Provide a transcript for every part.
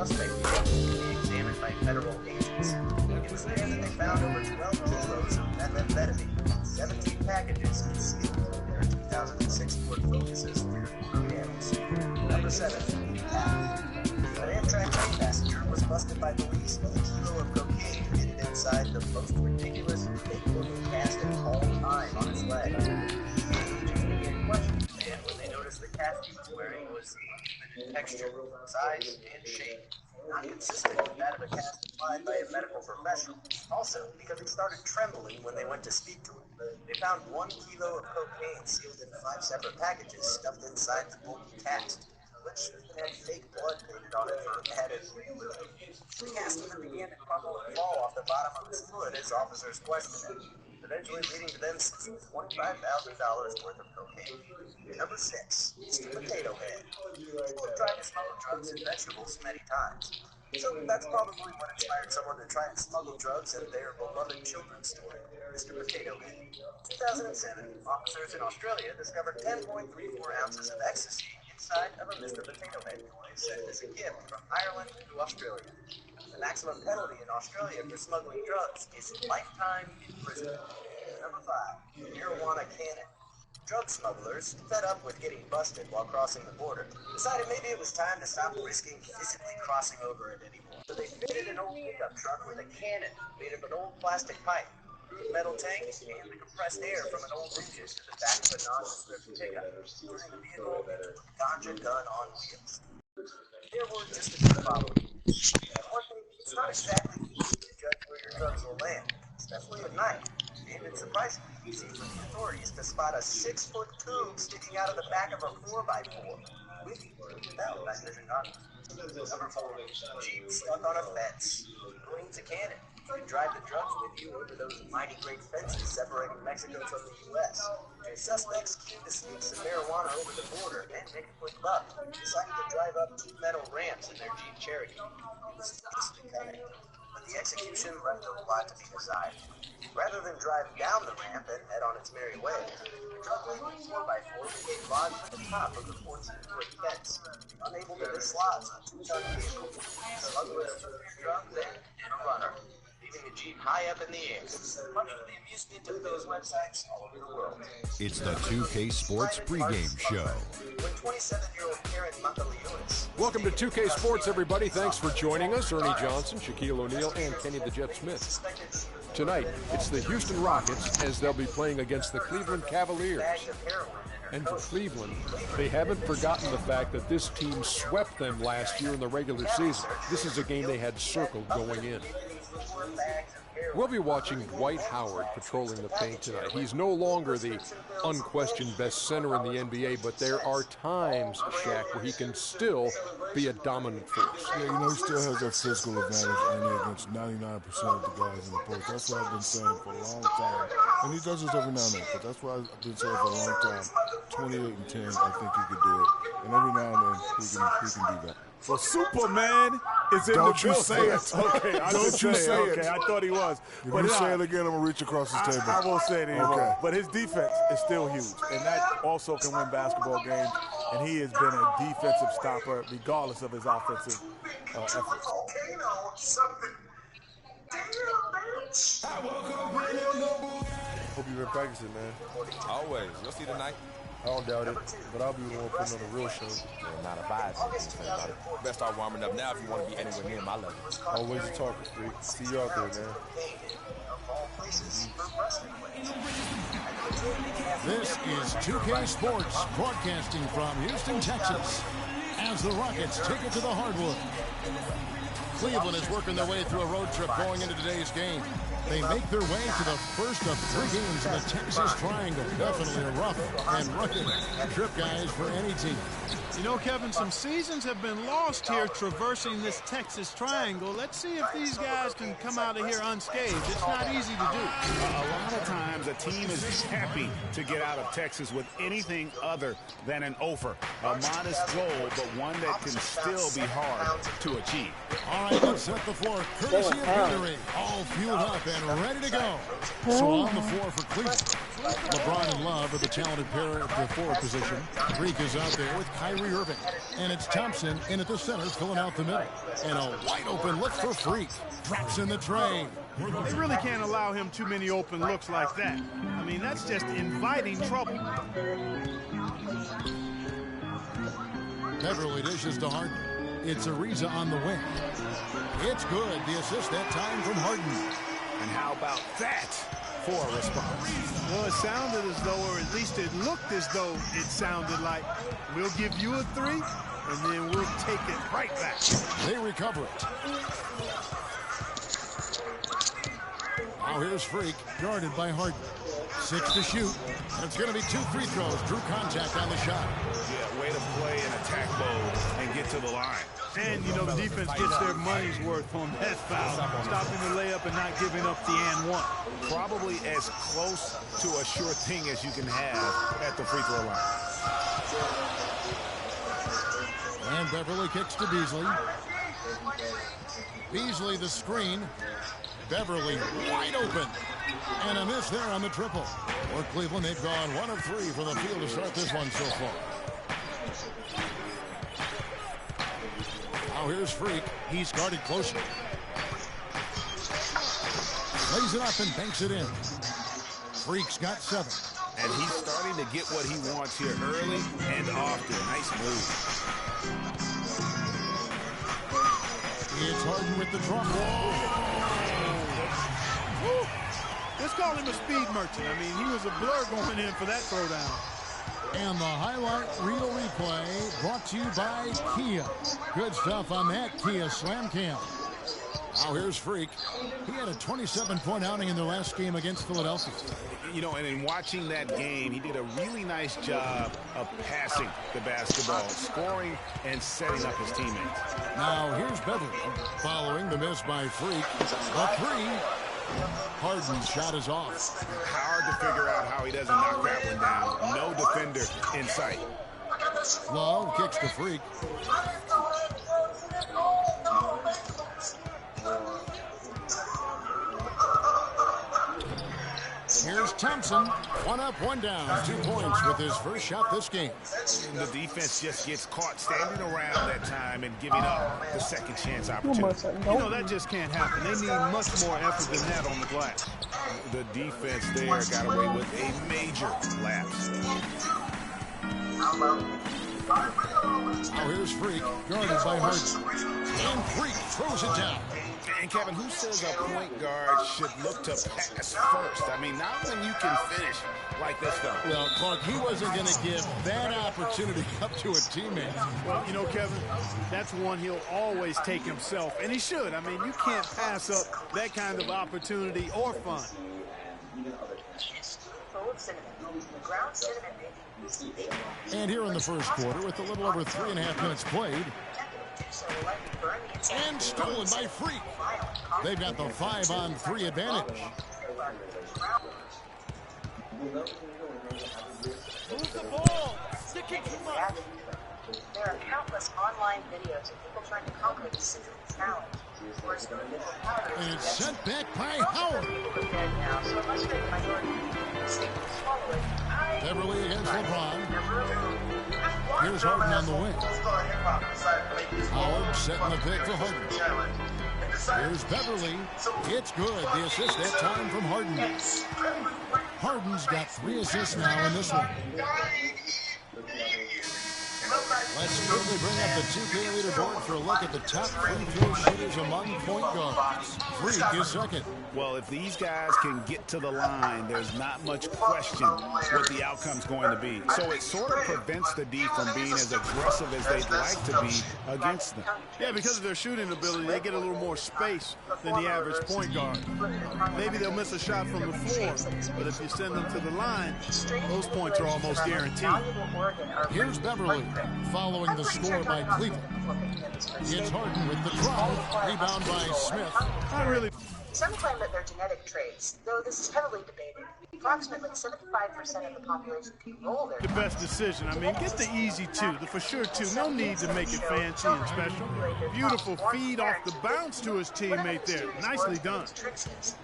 suspect being examined by federal agents. It was there that they found over 12 kilos of methamphetamine, 17 packages concealed in their 2006 Ford Focuses rear quarter panels. Number 7. Path. An Amtrak train passenger was busted by police with a kilo of cocaine hidden inside the most ridiculous, fake-looking casket of all time on his leg. Agents began questioning the man when they noticed the cast he was wearing was uneven in texture, size, and shape, not consistent with that of a cast applied by a medical professional. Also, because it started trembling when they went to speak to him. They found 1 kilo of cocaine sealed in 5 separate packages stuffed inside the bulky cast, which had fake blood painted on it for added realism. The cast even began to crumble and fall off the bottom of his foot as officers questioned him, eventually leading to them seizing $25,000 worth of cocaine. Number 6. Mr. Potato Head. People have tried to smuggle drugs and vegetables many times. So that's probably what inspired someone to try and smuggle drugs in their beloved children's story, Mr. Potato Head. In 2007, officers in Australia discovered 10.34 ounces of ecstasy inside of a Mr. Potato Head toy sent as a gift from Ireland to Australia. The maximum penalty in Australia for smuggling drugs is lifetime imprisonment. Number 5. Marijuana cannon. Drug smugglers, fed up with getting busted while crossing the border, decided maybe it was time to stop risking physically crossing over it anymore. So they fitted an old pickup truck with a cannon made of an old plastic pipe, crude metal tank, and the compressed air from an old engine to the back of a nondescript pickup, turning the vehicle into a ganja gun on wheels. There were just a few problems. One thing, it's not exactly easy to judge where your drugs will land, especially at night. And it's surprisingly easy for the authorities to spot a 6-foot tube sticking out of the back of a 4x4, with or without night vision goggles. Number 4. Jeep stuck on a fence. Who needs a cannon? You can drive the drugs with you over those mighty great fences separating Mexico from the U.S. Two suspects keen to sneak some marijuana over the border and make a quick buck decided to drive up 2 metal ramps in their Jeep Cherokee. It was easily cunning, but the execution left a lot to be desired. Rather than drive down the ramp and head on its merry way, the drug-laden 4x4 became lodged at the top of the 14-foot fence, unable to dislodge the 2-ton vehicle. Smugglers took their drugs and did a runner, leaving the Jeep high up in the air, much to the amusement of those websites all over the world. It's the 2K Sports pregame show. When 27-year-old Karen Makalionis. Welcome to 2K Sports, everybody. Thanks for joining us. Ernie Johnson, Shaquille O'Neal, and Kenny the Jet Smith. Tonight, it's the Houston Rockets as they'll be playing against the Cleveland Cavaliers. And for Cleveland, they haven't forgotten the fact that this team swept them last year in the regular season. This is a game they had circled going in. We'll be watching Dwight Howard patrolling the paint tonight. He's no longer the unquestioned best center in the NBA, but there are times, Shaq, where he can still be a dominant force. Yeah, you know, he still has that physical advantage against 99% of the guys in the post. That's what I've been saying for a long time. And he does this every now and then, but that's what I've been saying for a long time. 28 and 10, I think he could do it. And every now and then, he can do that. Well, Superman is in Don't the you building. say it. Okay, Don't you say it. Okay, I thought he was. If but you say it again, I'm going to reach across the table. I won't say it anymore. Okay. But his defense is still huge, and that also can win basketball games. And he has been a defensive stopper regardless of his offensive efforts. Hope you've been practicing, man. Always. You'll see tonight. I don't doubt it, but I'll be the one putting on a real show. Yeah, not a vibe. Best start warming up now if you want to be anywhere near my level. Always a talker, Street. See you out there, man. This is 2K Sports, broadcasting from Houston, Texas, as the Rockets take it to the hardwood. Cleveland is working their way through a road trip going into today's game. They make their way to the first of 3 games in the Texas Triangle. Definitely a rough and rugged trip, guys, for any team. You know, Kevin, some seasons have been lost here traversing this Texas Triangle. Let's see if these guys can come out of here unscathed. It's not easy to do. A lot of times a team is happy to get out of Texas with anything other than an offer. A modest goal, but one that can still be hard to achieve. All right, let's set the floor. Courtesy of Gatorade. All fueled up and ready to go. So on the floor for Cleveland. LeBron and Love are the talented pair at the forward position. Freak is out there with Kyrie Irving. And it's Thompson in at the center, filling out the middle. And a wide open look for Freak. Drops in the tray. They really can't allow him too many open looks like that. I mean, that's just inviting trouble. Beverly dishes to Harden. It's Ariza on the wing. It's good. The assist that time from Harden. And how about that for a response? Well, it sounded as though, or at least it looked as though it sounded like, we'll give you a three, and then we'll take it right back. They recover it. Now here's Freak, guarded by Harden. 6 to shoot. And it's going to be 2 free throws. Drew contact on the shot. Yeah, way to play in attack mode and get to the line. And, you know, the defense gets their money's worth on that foul. Stopping the layup and not giving up the and one. Probably as close to a sure thing as you can have at the free throw line. And Beverly kicks to Beasley. Beasley the screen. Beverly wide open. And a miss there on the triple. For Cleveland, they've gone 1 of 3 from the field to start this one so far. Now here's Freak. He's guarded closely. Lays it up and banks it in. Freak's got 7. And he's starting to get what he wants here early and often. Nice move. It's Harden with the drop. Let's call him a speed merchant. I mean, he was a blur going in for that throwdown. And the highlight reel replay brought to you by Kia. Good stuff on that Kia Slam Cam. Now here's Freak. He had a 27-point outing in their last game against Philadelphia. You know, and in watching that game, he did a really nice job of passing the basketball, scoring and setting up his teammates. Now here's Beverly following the miss by Freak. A 3. Harden's shot is off. Hard to figure out how he doesn't knock that one down. No defender in sight. Love kicks to Freak. Here's Thompson. 1 up, 1 down. 2 points with his first shot this game. The defense just gets caught standing around that time and giving up the second chance opportunity. You know, that just can't happen. They need much more effort than that on the glass. The defense there got away with a major lapse. Now here's Freak, guarded by Harden. And Freak throws it down. And Kevin, who says a point guard should look to pass first? I mean, not when you can finish like this fella. Well, Clark, he wasn't going to give that opportunity up to a teammate. Well, you know, Kevin, that's one he'll always take himself, and he should. I mean, you can't pass up that kind of opportunity or fun. And here in the first quarter, with a little over 3.5 minutes played, and stolen by Freak. They've got the 5-on-3 advantage. Move the ball. Sticking too much. There are countless online videos of people trying to conquer the secret challenge. And it's sent back by Howard. Beverly against LeBron. Here's Harden on the wing. Howard setting the pick for Harden. Here's Beverly. It's good. The assist that time from Harden. Harden's got 3 assists now in this one. Let's quickly bring up the 2K leaderboard for a look at the top free throw shooters among point guards. Freak is second. Well, if these guys can get to the line, there's not much question what the outcome's going to be. So it sort of prevents the D from being as aggressive as they'd like to be against them. Yeah, because of their shooting ability, they get a little more space than the average point guard. Maybe they'll miss a shot from the floor, but if you send them to the line, those points are almost guaranteed. Here's Beverly following the score by Cleveland. It's Harden with the draw. Rebound by Smith. Not really. Some claim that they're genetic traits, though this is heavily debated. Approximately 75% of the population can roll their The best decision. I mean, get the easy two, the for sure two. No need to make it fancy and special. Beautiful feed off the bounce to his teammate there. Nicely done.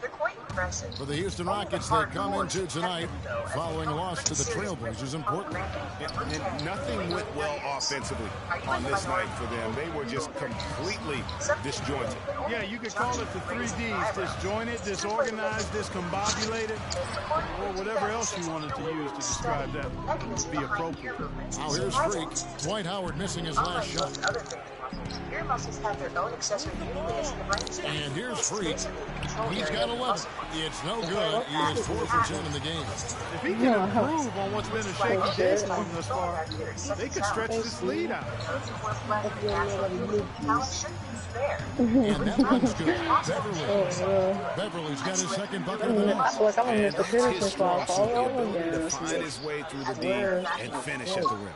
They're quite impressive. For the Houston Rockets, they come into tonight following a loss to the Trailblazers in Portland. And nothing went well offensively on this night for them. They were just completely disjointed. Yeah, you could call it the 3 Ds. Disjointed, disorganized, discombobulated, or whatever else you wanted to use to describe that would be appropriate. Now here's Freak. Dwight Howard missing his last shot. Ear muscles have their own accessory nucleus in the brainstem. And here's Freak. He's got 11. It's no good. He is 4 for 10 in the game. If he can improve on what's been a shaky day for him thus far, they could stretch this lead out. And that one's good. Beverly's got his second bucket of the night. And that's his strong suit, the ability to find his way through the D and finish at the rim.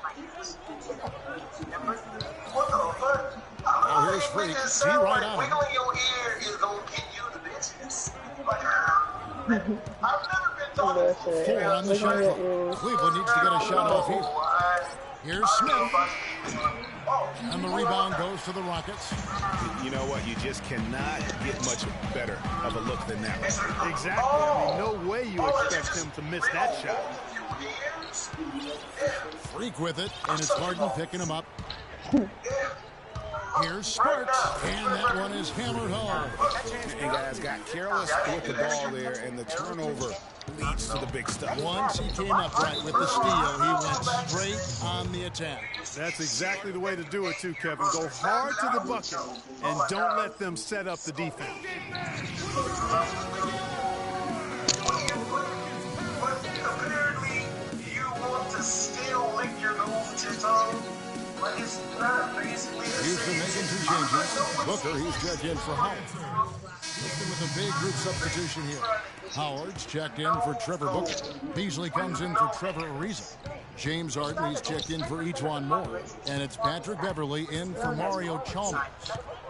Now here's Freak. See right on him. Wiggling your ear is going to get you the bitches. I've never been talking. 4 on the shot clock. Cleveland needs to get a shot off here. Here's Smith. And the rebound goes to the Rockets. You know what? You just cannot get much better of a look than that. Exactly. I mean, no way you expect him to miss that shot. Freak with it, and it's Harden picking him up. Here's Sparks, and that one is hammered home. And guys got careless with the ball there, and the turnover leads to the big stuff. Once he came up right with the steal, he went straight on the attack. That's exactly the way to do it too, Kevin. Go hard to the bucket, and don't let them set up the defense. Apparently, you want to still lick your nose with your tongue, but it's not basically the Houston making 2 changes. Booker, he's checked in for Howard. Houston with a big group substitution here. Howard's checked in for Trevor Booker. Beasley comes in for Trevor Ariza. James Harden, he's checked in for Ejuan Moore. And it's Patrick Beverly in for Mario Chalmers.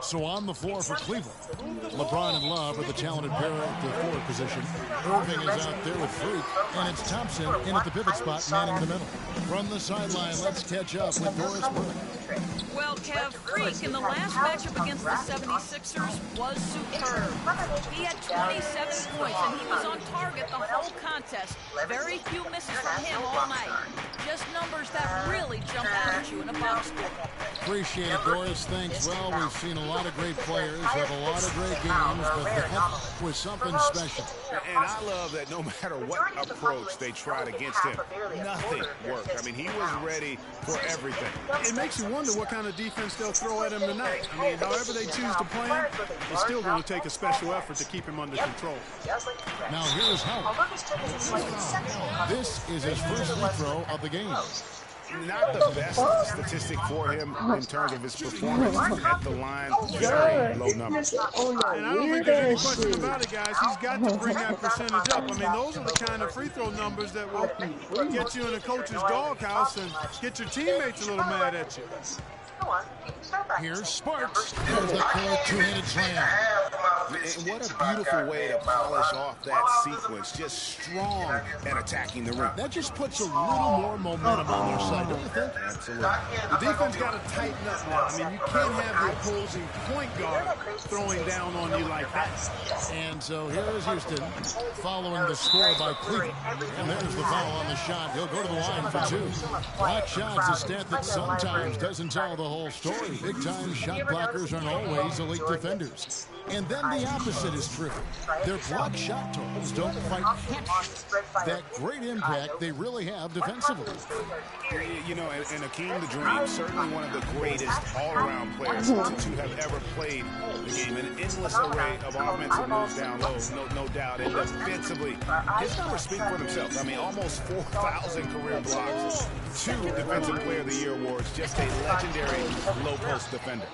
So on the floor for Cleveland, LeBron and Love are the talented pair at the forward position. Irving is out there with Freak, and it's Thompson in at the pivot spot, manning the middle. From the sideline, let's catch up with Doris Burke. Well, Kev, Freak in the last matchup against the 76ers was superb. He had 27 points, and he was on target the whole contest. Very few misses from him all night. Just numbers that really jump out at you in a box score. Appreciate it, Doris. Thanks. Well, we've seen a lot of great players have a lot of great games, but that was something special. And I love that no matter what approach they tried against him, nothing worked. I mean, he was ready for everything. It makes you wonder what kind of defense they'll throw at him tonight. I mean, however they choose to play him, it's still going to take a special effort to keep him under control. Now here's Howard. This is his first free throw of the game. Not the best statistic for him in terms of his performance at the line. Very low numbers. And I don't think there's any question about it, guys. He's got to bring that percentage up. I mean, those are the kind of free throw numbers that will get you in a coach's doghouse and get your teammates a little mad at you. Here's Sparks. There's the clear 2-handed slam. And what a beautiful way to polish off that sequence. Just strong and attacking the rim. That just puts a little more momentum on their side, don't you think? Absolutely. The defense got to tighten up now. I mean, you can't have the opposing point guard throwing down on you like that. And so here is Houston following the score by Cleveland. And there's the foul on the shot. He'll go to the line for 2. Block shots, a stat that sometimes doesn't tell the whole story. Big-time shot blockers aren't always elite defenders. And then the opposite is true. Their block shot totals don't quite catch that great impact they really have defensively. You know, and Akeem the Dream, certainly one of the greatest all-around players to have ever played the game. An endless array of offensive moves down low, no doubt. And defensively, his numbers speak for themselves. I mean, almost 4,000 career blocks, 2 Defensive Player of the Year awards, just a legendary low-post defender.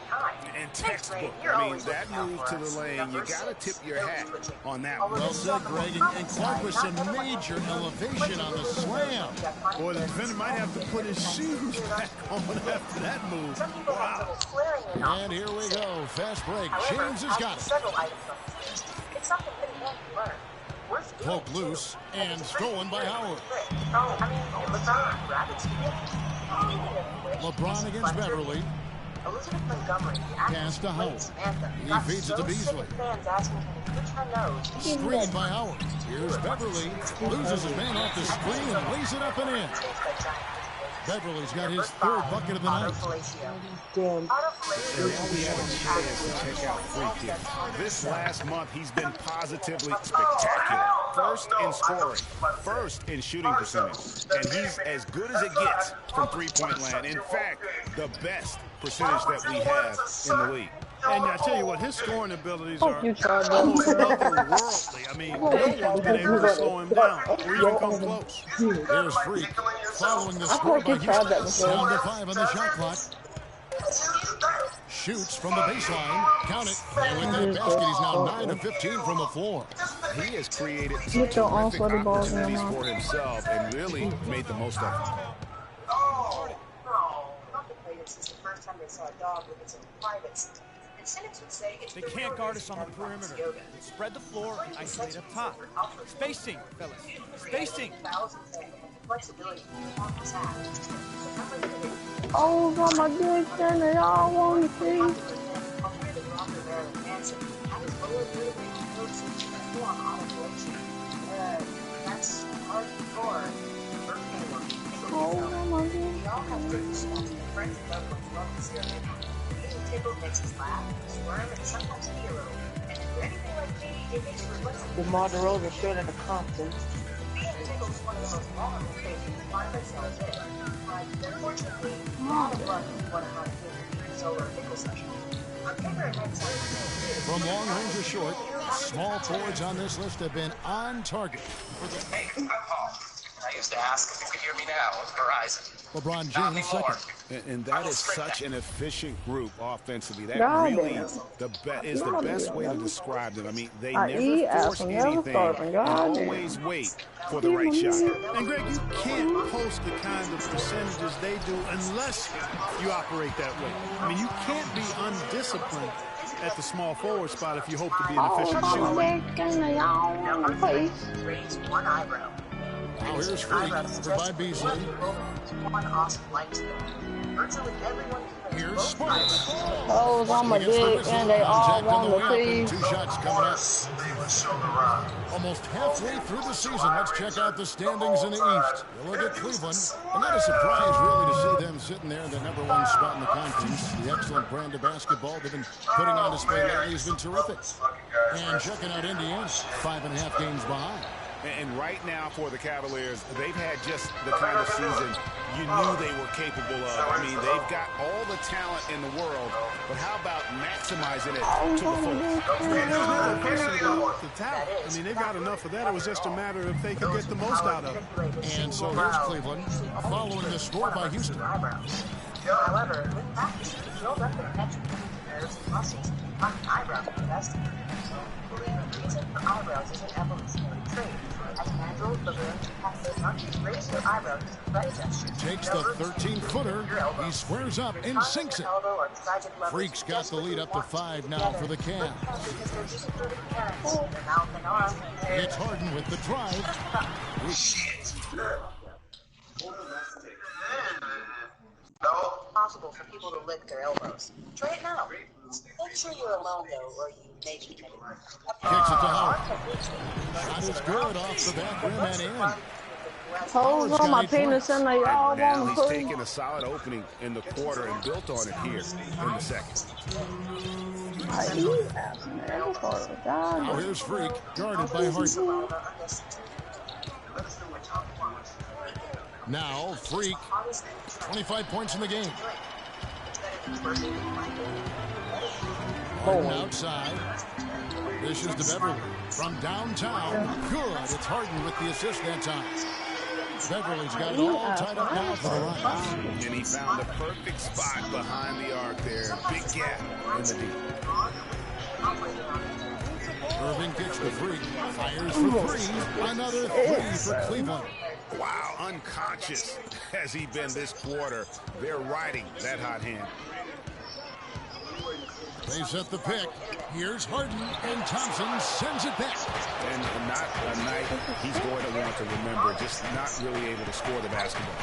And textbook. I mean, that move to the lane, you got to tip your hat on that one. Well said, Greg. And Clark with some major elevation on the slam. Boy, the defender might have to put his shoes back on after that move. Wow. And here we go. Fast break. James has got it. something that he can learn. Poke loose and stolen by Howard. Oh, I mean, it was on Rabbits. LeBron against Beverly. Elizabeth Montgomery, Pass to Howard. He feeds it to Beasley. Screen by Howard. Here's Beverly. Loses his man off the screen and lays it up and in. Beverly's got his third bucket of the night. We have a chance to check out Freak here. This last month, he's been positively spectacular. First in scoring, first in shooting percentage. And he's as good as it gets from three-point land. In fact, the best percentage that we have in the league. And I tell you what, his scoring abilities are almost otherworldly. I mean, no one's been able to slow him down or even come close. There's Freak following the score by Houston. Down to 5 on the shot clock. Shoots from the baseline. Count it. And with that basket, he's now 9 of 15 from the floor. He has created some terrific opportunities for himself and really made the most of it. Since the first time they saw a dog with its own privates. And cynics would say it's they can't guard us on the perimeter. Spread the floor and isolate up top. Spacing, fellas. Spacing. Oh, my good friend, they all want to see. That's hardcore. Oh, my God. DeMar DeRozan showed at the Compton. From long range or short, small forwards on this list have been on target. Hey, I'm Paul. I used to ask if you could hear me now with Verizon. LeBron James second. And that is such an efficient group offensively. That really is the best way to describe them. I mean, they never force anything and always wait for the right shot. And Greg, you can't post the kind of percentages they do unless you operate that way. I mean, you can't be undisciplined at the small forward spot if you hope to be an efficient shooter. Raise one eyebrow. Now here's Freak by Beasley. Here's Sparks. Oh, on my dick, and they all want to see. 2 shots coming up. Almost halfway through the season. Let's check out the standings in the East. You look at Cleveland, and not a surprise really to see them sitting there in the #1 spot in the conference. The excellent brand of basketball they've been putting on display lately has been terrific. And checking out Indiana, 5.5 games behind. And right now for the Cavaliers, they've had just the kind of season you knew they were capable of. I mean, they've got all the talent in the world, but how about maximizing it to the fullest? The talent. I mean, they've got enough of that. It was just a matter of if they could get the most out of it. And so here's Cleveland, following the score by Houston. However, with practice, you build up their metric, nerves, and muscles, eyebrows are the best. Believe the reason for eyebrows is an evolutionary trait. As mandrels, baboons, and raise their eyebrows as a threat gesture. Takes the 13-footer. He squares up and sinks it. Freak's got the lead up to 5 now for the Cavs. It's Harden with the drive. Shit. Possible for people to lick their elbows. Try it now. Make sure you're alone though, or you may be committed. Kicks it to Howard. Shot is good off the back rim and in. Holes on my penis and they all Now want he's to taken a solid opening in the quarter and built on it here in the second. Now here's Freak, guarded by Harden. Now Freak, 25 points in the game. Harden outside. Dishes to Beverly from downtown. Good. It's Harden with the assist that time. Beverly's got it all tied up now for the Rockets. And he found the perfect spot behind the arc there. Big gap in the deep. Irving kicks the Freak. Fires for 3. Another 3 for Cleveland. Wow, unconscious has he been this quarter. They're riding that hot hand. They set the pick. Here's Harden, and Thompson sends it back. And not a night he's going to want to remember, just not really able to score the basketball.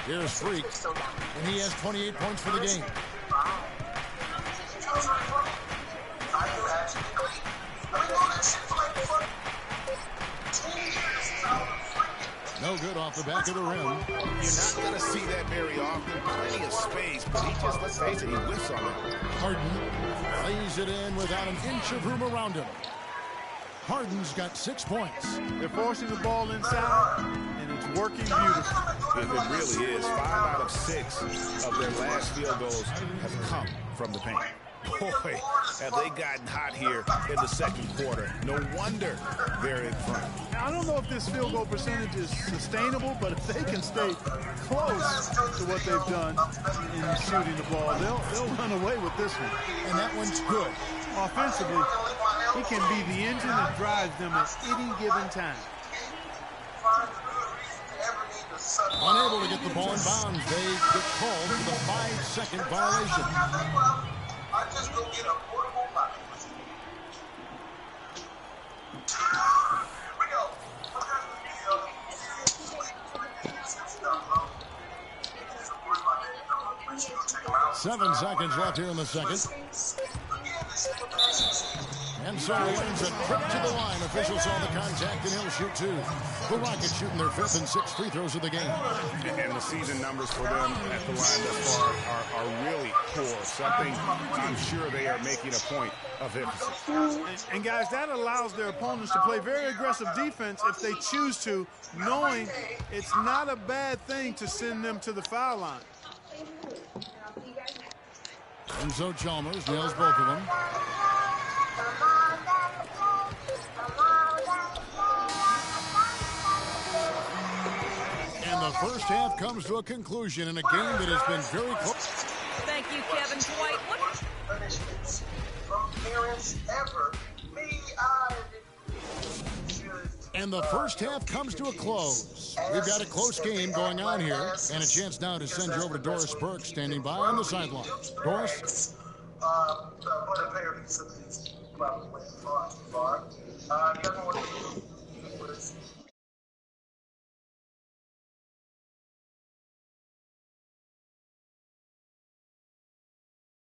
Here's Freak, and he has 28 points for the game. No good off the back of the rim. You're not going to see that very often. Plenty of space, but he just, let's face it, he whiffs on it. Harden lays it in without an inch of room around him. Harden's got 6 points. They're forcing the ball inside, and it's working beautifully. It really is. 5 out of 6 of their last field goals have come from the paint. Boy, have they gotten hot here in the second quarter. No wonder they're in front. Now, I don't know if this field goal percentage is sustainable, but if they can stay close to what they've done in shooting the ball, they'll run away with this one. And that one's good. Offensively, he can be the engine that drives them at any given time. Unable to get the ball in bounds, they get called for the 5-second violation. I just go get a portable body. We go. 7 seconds left here in the second. And so wins a trip to the line. Officials saw the contact, and he'll shoot 2. The Rockets shooting their 5th and 6th free throws of the game. And the season numbers for them at the line thus far are really poor. Something I'm sure they are making a point of emphasis. And guys, that allows their opponents to play very aggressive defense if they choose to, knowing it's not a bad thing to send them to the foul line. And so Chalmers nails both of them. And the first half comes to a conclusion in a game that has been very close. Thank you, Kevin Dwight. What? Punishments from parents ever. And the first half comes to a close. We've got a close game going on here, and a chance now to send you over to Doris Burke, standing by on the sideline. Doris? What a parent